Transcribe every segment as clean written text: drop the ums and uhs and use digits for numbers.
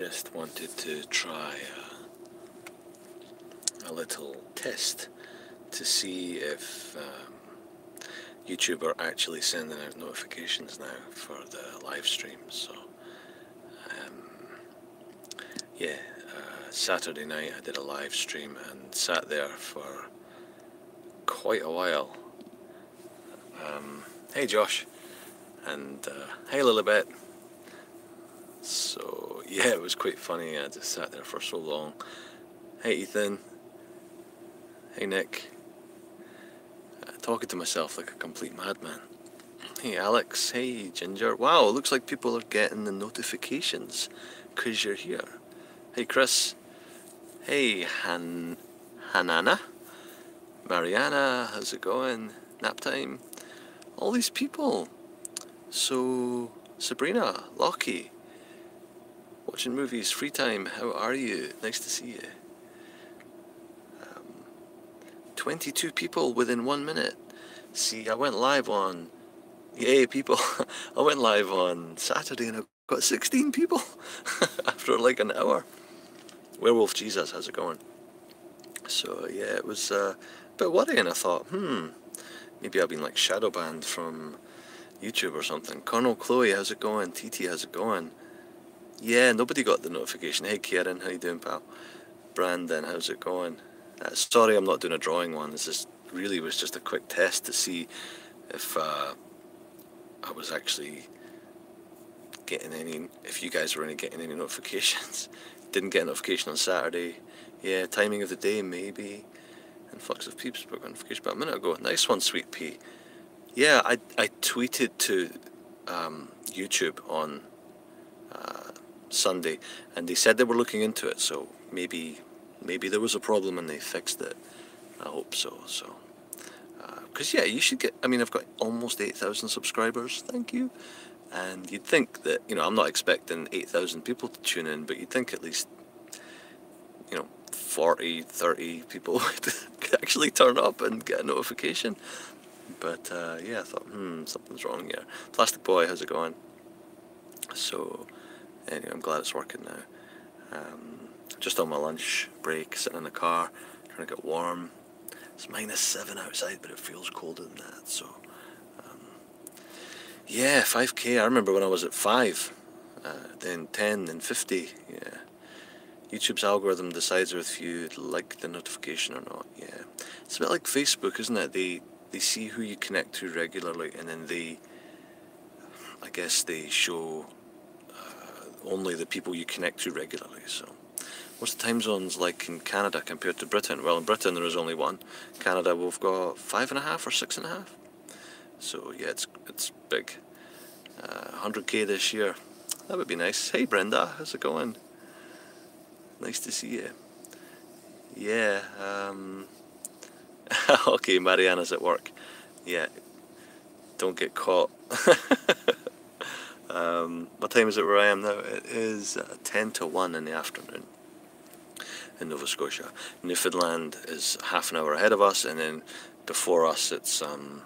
just wanted to try a little test to see if YouTube are actually sending out notifications now for the live stream. So yeah, Saturday night I did a live stream and sat there for quite a while. Hey Josh, and hey Lilibet. So yeah, it was quite funny. I just sat there for so long. Hey Ethan. Hey Nick. Talking to myself like a complete madman. Hey Alex. Hey Ginger. Wow, it looks like people are getting the notifications because you're here. Hey Chris. Hey Hanana. Mariana, how's it going? Nap time. All these people. So Sabrina, Lockie. Watching movies, free time, how are you? Nice to see you. 22 people within 1 minute. See, I went live on, yay people, I went live on Saturday and I got 16 people after like an hour. Werewolf Jesus, how's it going? So yeah, it was a bit worrying. I thought, maybe I've been like shadow banned from YouTube or something. Colonel Chloe, how's it going? TT, how's it going? Yeah, nobody got the notification. Hey Kieran, how you doing, pal? Brandon, how's it going? Sorry I'm not doing a drawing one. This is really was just a quick test to see if I was actually getting any, if you guys were getting any notifications. Didn't get a notification on Saturday. Yeah, timing of the day maybe. Influx of peeps got a notification about a minute ago. Nice one, Sweet Pea. Yeah, I tweeted to YouTube on Sunday, and they said they were looking into it, so maybe there was a problem and they fixed it. I hope so. So, because yeah, you should get. I mean, I've got almost 8,000 subscribers. Thank you. And you'd think that, you know, I'm not expecting 8,000 people to tune in, but you'd think at least, you know, 40, 30 people would actually turn up and get a notification. But yeah, I thought, something's wrong here. Plastic Boy, how's it going? So anyway, I'm glad it's working now. Just on my lunch break, sitting in the car, trying to get warm. It's -7 outside, but it feels colder than that. So yeah, 5k. I remember when I was at 5, then 10, then 50. Yeah, YouTube's algorithm decides if you like the notification or not. Yeah, it's a bit like Facebook, isn't it? They see who you connect to regularly, and then I guess they show only the people you connect to regularly. So what's the time zones like in Canada compared to Britain? Well, in Britain there is only one. Canada, we've got 5.5 or 6.5. So yeah, it's big. 100k this year. That would be nice. Hey Brenda, how's it going? Nice to see you. Yeah. Okay, Mariana's at work. Yeah. Don't get caught. What time is it where I am now? It is 10 to 1 in the afternoon in Nova Scotia. Newfoundland is half an hour ahead of us, and then before us it's an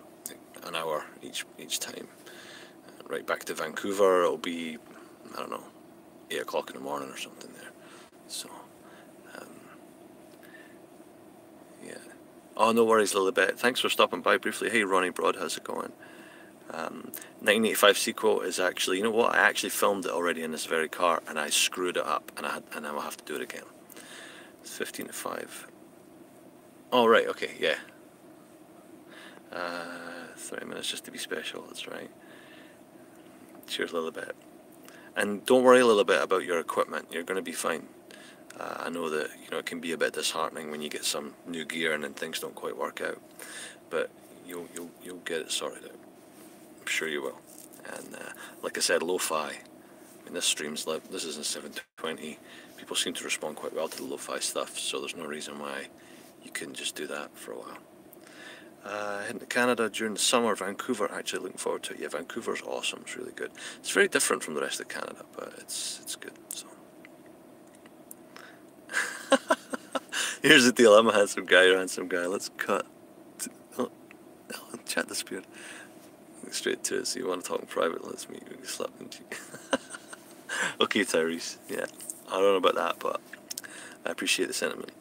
hour each time. Right back to Vancouver, it'll be, I don't know, 8 o'clock in the morning or something there. So, yeah. Oh, no worries, Lilibet. Thanks for stopping by briefly. Hey, Ronnie Broad, how's it going? 1985 sequel is actually, you know what, I actually filmed it already in this very car, and I screwed it up, and now I'll have to do it again. It's 15 to 5. Oh, right, okay, yeah. 30 minutes just to be special, that's right. Cheers, Lilibet. And don't worry a little bit about your equipment, you're going to be fine. I know that, you know, it can be a bit disheartening when you get some new gear and then things don't quite work out, but you'll get it sorted out. I'm sure you will. And like I said, lo-fi. I mean, this stream's live. This is in 720. People seem to respond quite well to the lo-fi stuff, so there's no reason why you couldn't just do that for a while. Heading to Canada during the summer. Vancouver, actually looking forward to it. Yeah, Vancouver's awesome. It's really good. It's very different from the rest of Canada, but it's good. So here's the deal. I'm a handsome guy. You're a handsome guy. Let's cut. Chat disappeared. Straight to it. So you want to talk in private? Let's meet. We can slap into you. Okay, Tyrese. Yeah, I don't know about that, but I appreciate the sentiment.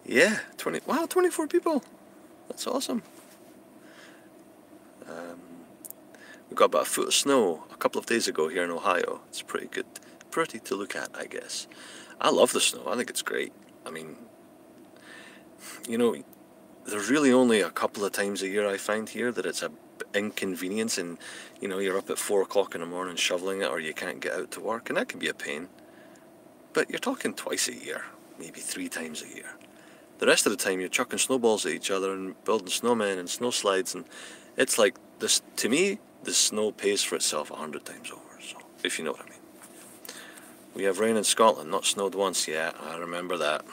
Yeah, 24 people. That's awesome. We got about a foot of snow a couple of days ago here in Ohio. It's pretty good, pretty to look at, I guess. I love the snow. I think it's great. I mean, you know, there's really only a couple of times a year I find here that it's a inconvenience, and you know, you're up at 4 o'clock in the morning shoveling it, or you can't get out to work, and that can be a pain. But you're talking twice a year, maybe 3 times a year. The rest of the time you're chucking snowballs at each other and building snowmen and snow slides, and it's like this. To me, the snow pays for itself 100 times over. So, if you know what I mean. We have rain in Scotland, not snowed once yet. I remember that.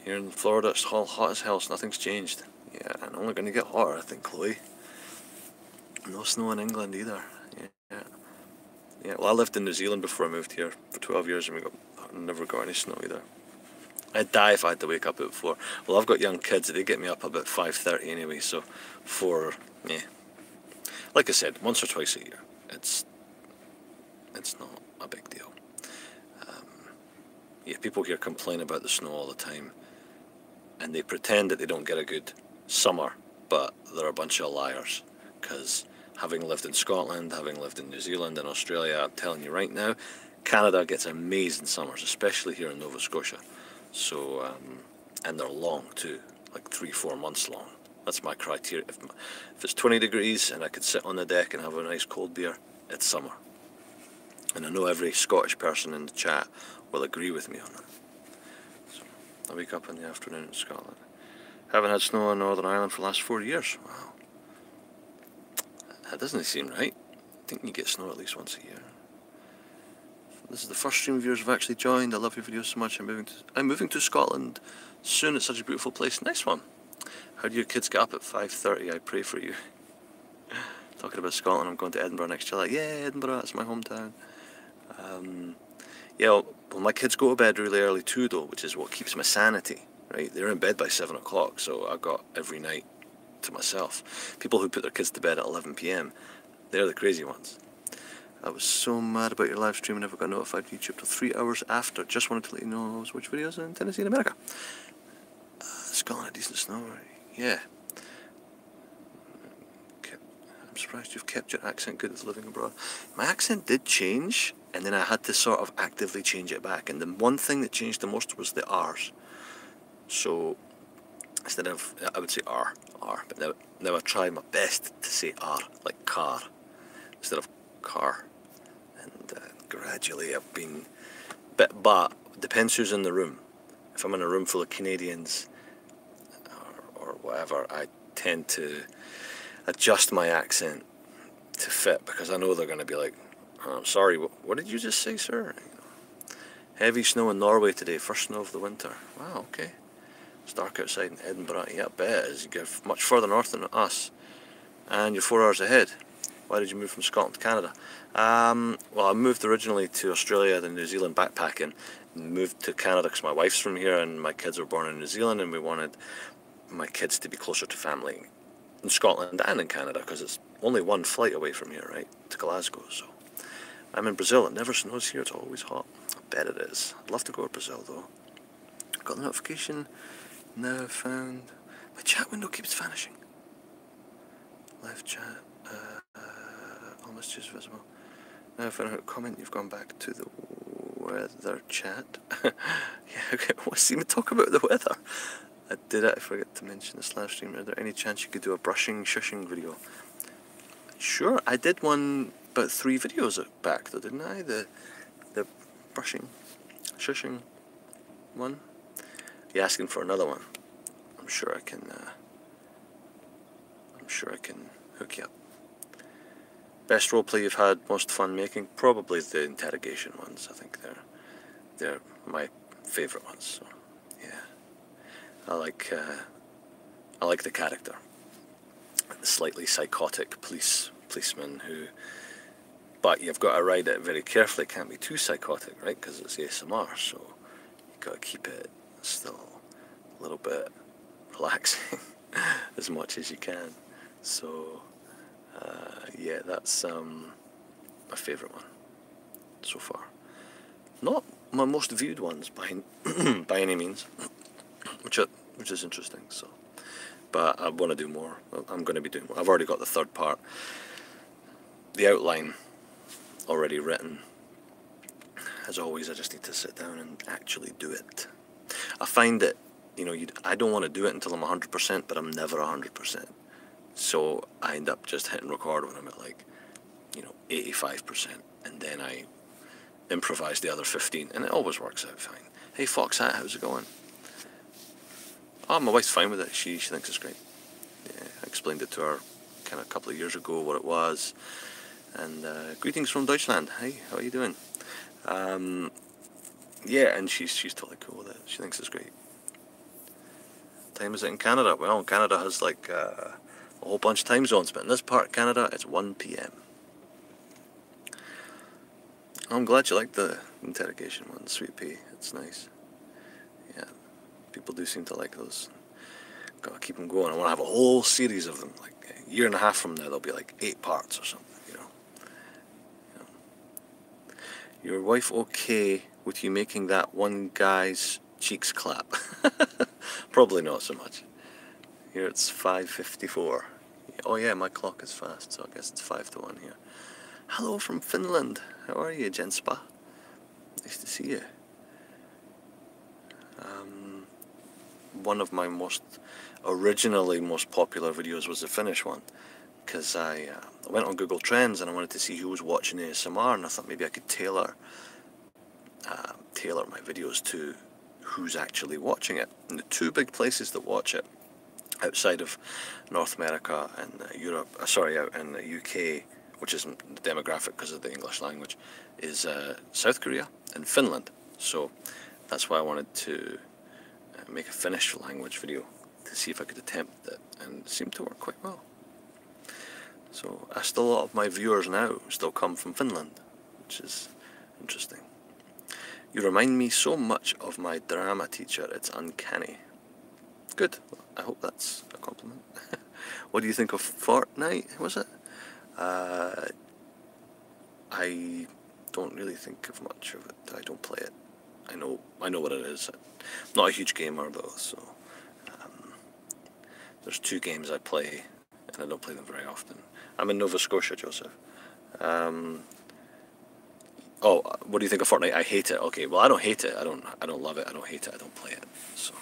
Here in Florida, it's hot as hell, so nothing's changed. Yeah, and only going to get hotter, I think, Chloe. No snow in England either. Yeah. Well, I lived in New Zealand before I moved here for 12 years, and never got any snow either. I'd die if I had to wake up at 4. Well, I've got young kids, they get me up about 5:30 anyway, so 4, yeah. Like I said, once or twice a year. It's not a big deal. Yeah, people here complain about the snow all the time, and they pretend that they don't get a good summer, but they're a bunch of liars, because having lived in Scotland, having lived in New Zealand and Australia, I'm telling you right now, Canada gets amazing summers, especially here in Nova Scotia. So, and they're long too, like 3-4 months long. That's my criteria. If it's 20 degrees and I could sit on the deck and have a nice cold beer, it's summer. And I know every Scottish person in the chat will agree with me on that. So, I wake up in the afternoon in Scotland. Haven't had snow on Northern Ireland for the last 4 years. Wow. That doesn't seem right. I think you get snow at least once a year. This is the first stream of yours I've actually joined. I love your videos so much. I'm moving to Scotland soon. It's such a beautiful place. Nice one. How do your kids get up at 5:30? I pray for you. Talking about Scotland, I'm going to Edinburgh next July. Yeah, Edinburgh, that's my hometown. Yeah, well, my kids go to bed really early too, though, which is what keeps my sanity, right? They're in bed by 7 o'clock, so I've got every night to myself. People who put their kids to bed at 11 PM, they're the crazy ones. I was so mad about your live stream and never got notified on YouTube till 3 hours after. Just wanted to let you know I was watching videos in Tennessee in America. Scotland had decent snow, right? Yeah. I'm surprised you've kept your accent good as living abroad. My accent did change, and then I had to sort of actively change it back. And the one thing that changed the most was the R's. So instead of, I would say R, but now I try my best to say R, like car, instead of car. And gradually I've been, but depends who's in the room. If I'm in a room full of Canadians or whatever, I tend to adjust my accent to fit, because I know they're going to be like, oh, I'm sorry, what did you just say, sir? You know. Heavy snow in Norway today, first snow of the winter. Wow, okay. It's dark outside in Edinburgh. Yeah, I bet it is. You get much further north than us, and you're 4 hours ahead. Why did you move from Scotland to Canada? Well, I moved originally to Australia, then New Zealand backpacking, and moved to Canada because my wife's from here and my kids were born in New Zealand, and we wanted my kids to be closer to family in Scotland and in Canada, because it's only one flight away from here, right, to Glasgow. So I'm in Brazil. It never snows here. It's always hot. I bet it is. I'd love to go to Brazil, though. Got the notification. Now found. My chat window keeps vanishing. Live chat. Almost just visible. Now I found out a comment. You've gone back to the weather chat. Yeah, okay. What's even talk about the weather? I did it. I forget to mention this live stream. Is there any chance you could do a brushing, shushing video? Sure. I did one about 3 videos back, though, didn't I? The brushing, shushing one. You're asking for another one. I'm sure I can. I'm sure I can hook you up. Best roleplay you've had, most fun making? Probably the interrogation ones. I think they're my favourite ones. So, yeah, I like the character, the slightly psychotic policeman who. But you've got to ride it very carefully. It can't be too psychotic, right? Because it's ASMR, so you've got to keep it still a little bit relaxing as much as you can. So yeah, that's my favourite one so far. Not my most viewed ones by by any means, which is interesting. So, but I want to do more. I'm going to be doing more. I've already got the third part, the outline already written. As always, I just need to sit down and actually do it. I find that, you know, I don't want to do it until I'm 100%, but I'm never 100%. So I end up just hitting record when I'm at like, you know, 85%, and then I improvise the other 15, and it always works out fine. Hey Foxhat, how's it going? Oh, my wife's fine with it. She thinks it's great. Yeah, I explained it to her kind of a couple of years ago what it was. And greetings from Deutschland. Hey, how are you doing? Yeah, and she's totally cool with it. She thinks it's great. Time is it in Canada? Well, Canada has like a whole bunch of time zones, but in this part of Canada, it's 1 p.m. I'm glad you like the interrogation one, Sweet Pea. It's nice. Yeah, people do seem to like those. Gotta keep them going. I want to have a whole series of them. Like a year and a half from now, there'll be like 8 parts or something, you know. Your wife okay with you making that one guy's cheeks clap? Probably not so much. Here it's 5:54. Oh yeah, my clock is fast, so I guess it's 5 to 1 here. Hello from Finland. How are you, Jenspa? Nice to see you. One of my originally most popular videos was the Finnish one, because I went on Google Trends and I wanted to see who was watching ASMR, and I thought maybe I could tailor my videos to who's actually watching it. And the 2 big places that watch it outside of North America and Europe, out in the UK, which isn't the demographic because of the English language, is South Korea and Finland. So that's why I wanted to make a Finnish language video to see if I could attempt it, and it seemed to work quite well. So still a lot of my viewers now still come from Finland, which is interesting. You remind me so much of my drama teacher, it's uncanny. Good, I hope that's a compliment. What do you think of Fortnite, was it? I don't really think of much of it. I don't play it. I know what it is. I'm not a huge gamer though, so there's 2 games I play, and I don't play them very often. I'm in Nova Scotia, Joseph. Oh, what do you think of Fortnite? I hate it. Okay, well I don't hate it. I don't love it. I don't hate it. I don't play it. So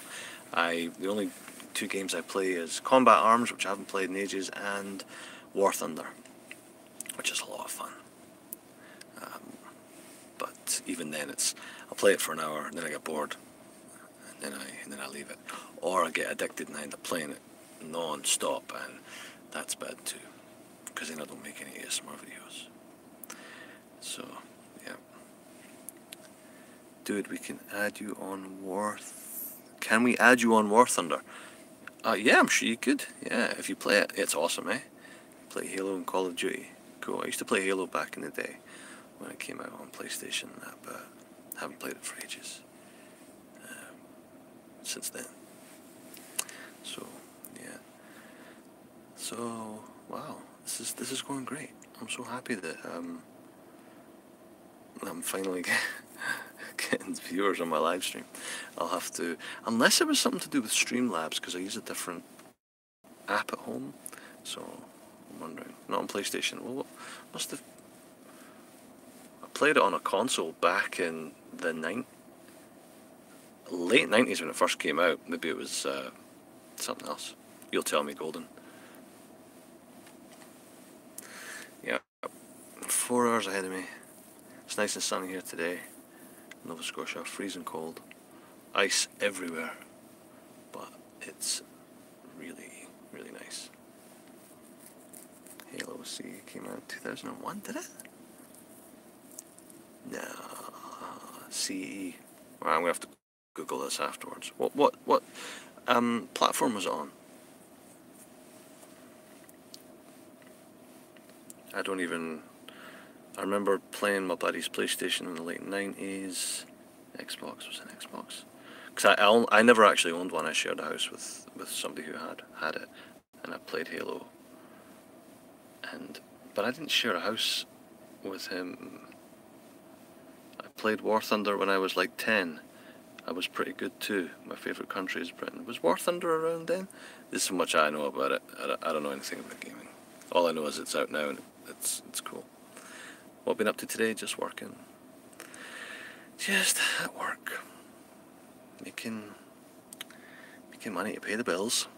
the only 2 games I play is Combat Arms, which I haven't played in ages, and War Thunder, which is a lot of fun. But even then, I'll play it for an hour, and then I get bored, and then I leave it, or I get addicted and I end up playing it non-stop, and that's bad too, because then I don't make any ASMR videos. So yeah, dude, we can add you on War. Can we add you on War Thunder? Yeah, I'm sure you could. Yeah, if you play it, it's awesome, eh? Play Halo and Call of Duty. Cool. I used to play Halo back in the day when it came out on PlayStation and that, but I haven't played it for ages since then. So yeah. So wow, this is going great. I'm so happy that I'm finally getting viewers on my live stream. I'll have to, unless it was something to do with Streamlabs, because I use a different app at home. So I'm wondering. Not on PlayStation. Well, must have. I played it on a console back in the late 90s when it first came out. Maybe it was something else. You'll tell me, Golden. Yeah, 4 hours ahead of me. It's nice and sunny here today. Nova Scotia, freezing cold. Ice everywhere. But it's really, really nice. Halo C came out in 2001, did it? No, CE. Well, I'm gonna have to Google this afterwards. What platform was it on? I remember playing my buddy's PlayStation in the late 90s. Xbox, was it Xbox? Because I never actually owned one. I shared a house with somebody who had it, and I played Halo. But I didn't share a house with him. I played War Thunder when I was like 10. I was pretty good too. My favourite country is Britain. Was War Thunder around then? This is how much I know about it. I don't know anything about gaming. All I know is it's out now and it's cool. What I've been up to today? Just working. Just at work. Making money to pay the bills.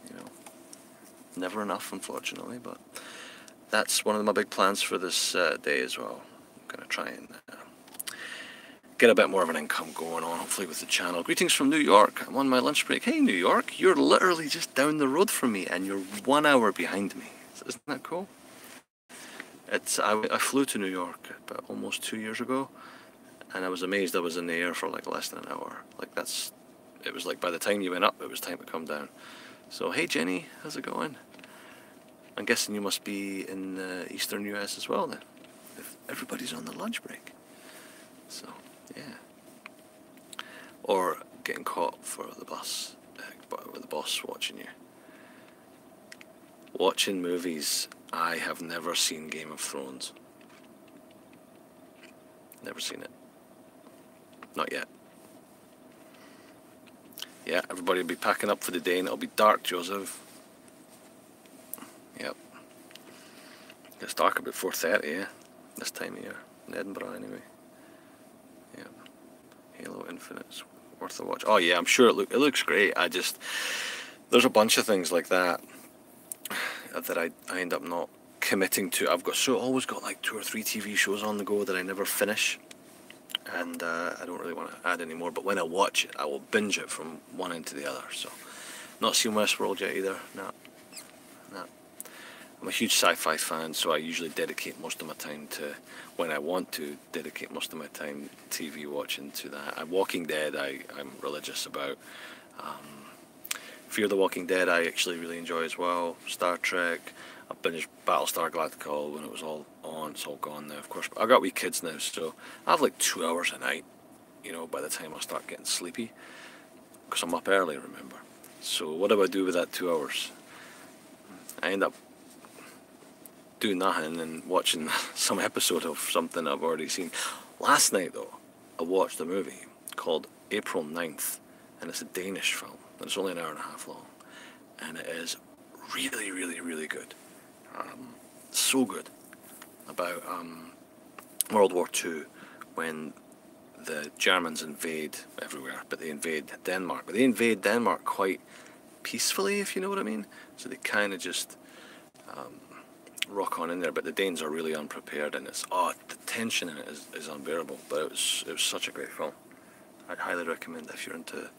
You know, never enough, unfortunately, but that's one of my big plans for this day as well. I'm gonna try and get a bit more of an income going on, hopefully, with the channel. Greetings from New York. I'm on my lunch break. Hey, New York, you're literally just down the road from me, and you're 1 hour behind me. Isn't that cool? I flew to New York about almost 2 years ago, and I was amazed I was in the air for like less than an hour. Like it was like by the time you went up, it was time to come down. So hey Jenny, how's it going? I'm guessing you must be in the eastern US as well then, if everybody's on the lunch break. So yeah. Or getting caught for the bus, with the boss watching you. Watching movies. I have never seen Game of Thrones. Never seen it. Not yet. Yeah, everybody will be packing up for the day and it'll be dark, Joseph. Yep. It's dark about 4:30, yeah. This time of year. In Edinburgh, anyway. Yep. Halo Infinite's worth a watch. Oh yeah, I'm sure it looks great. There's a bunch of things like that that I end up not committing to. I've always got like 2 or 3 TV shows on the go that I never finish. And I don't really want to add any more, but when I watch it, I will binge it from one end to the other. So, not seen Westworld yet either. No. I'm a huge sci-fi fan, so I usually dedicate most of my time to, when I want to, dedicate most of my time TV watching to that. Walking Dead, I'm religious about. Fear the Walking Dead, I actually really enjoy as well. Star Trek. I binged Battlestar Galactica when it was all on. It's all gone now, of course. But I've got wee kids now, so I have like 2 hours a night, you know, by the time I start getting sleepy. Because I'm up early, remember. So what do I do with that 2 hours? I end up doing nothing and watching some episode of something I've already seen. Last night, though, I watched a movie called April 9th, and it's a Danish film. And it's only an hour and a half long. And it is really, really, really good. So good. About World War II, when the Germans invade everywhere, but they invade Denmark. But they invade Denmark quite peacefully, if you know what I mean. So they kind of just rock on in there. But the Danes are really unprepared, and the tension in it is unbearable. But it was such a great film. I'd highly recommend if you're into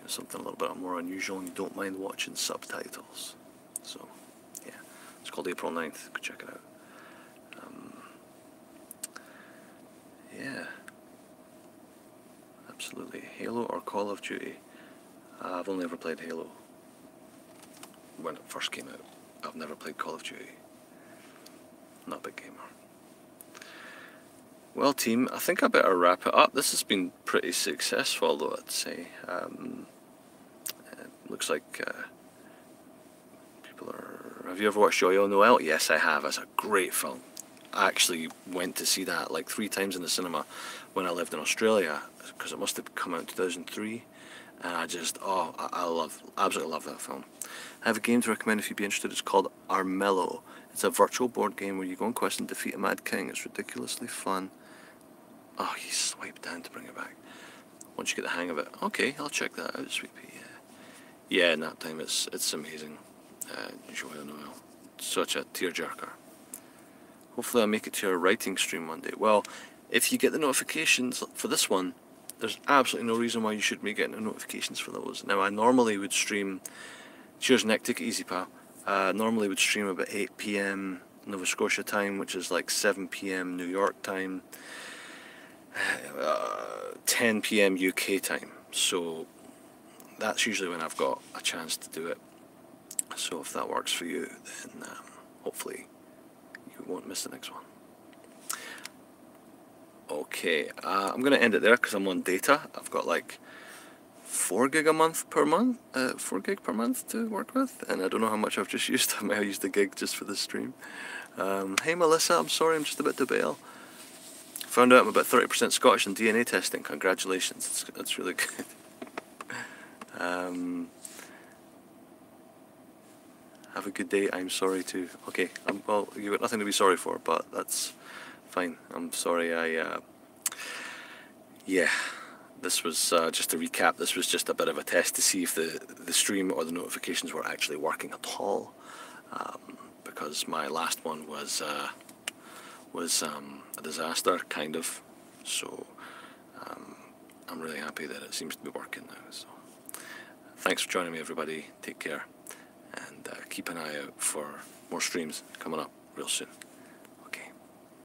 something a little bit more unusual and you don't mind watching subtitles. So yeah, it's called April 9th. Go check it out. Yeah, absolutely. Halo or Call of Duty? I've only ever played Halo when it first came out. I've never played Call of Duty. Not a big gamer. Well, team, I think I better wrap it up. This has been pretty successful, though, I'd say. It looks like people are... Have you ever watched Joyeux Noel? Yes, I have. It's a great film. I actually went to see that like 3 times in the cinema when I lived in Australia, because it must have come out in 2003. And I just, absolutely love that film. I have a game to recommend if you'd be interested. It's called Armello. It's a virtual board game where you go on quest and defeat a mad king. It's ridiculously fun. Oh, you swipe down to bring it back. Once you get the hang of it. Okay, I'll check that out, Sweet Pea. Yeah, nap time, it's amazing. Joyeux Noel. Such a tearjerker. Hopefully I'll make it to your writing stream one day. Well, if you get the notifications for this one, there's absolutely no reason why you should be getting the notifications for those. Now, I normally would stream... Cheers, Nick. Take it easy, pal. Normally would stream about 8 PM Nova Scotia time, which is like 7 PM New York time, 10 PM UK time. So that's usually when I've got a chance to do it. So if that works for you, then hopefully you won't miss the next one. Okay, I'm going to end it there because I'm on data. I've got like 4 gig a month per month, 4 gig per month to work with, and I don't know how much I've just used. I might have used a gig just for the stream. Hey Melissa, I'm sorry, I'm just about to bail. Found out I'm about 30% Scottish in DNA testing. Congratulations, that's really good. Have a good day. I'm sorry too. Okay, well, you've got nothing to be sorry for, but that's fine. I'm sorry. Yeah, this was just to recap. This was just a bit of a test to see if the stream or the notifications were actually working at all, because my last one was a disaster, kind of. So I'm really happy that it seems to be working now. So thanks for joining me, everybody. Take care. And keep an eye out for more streams coming up real soon.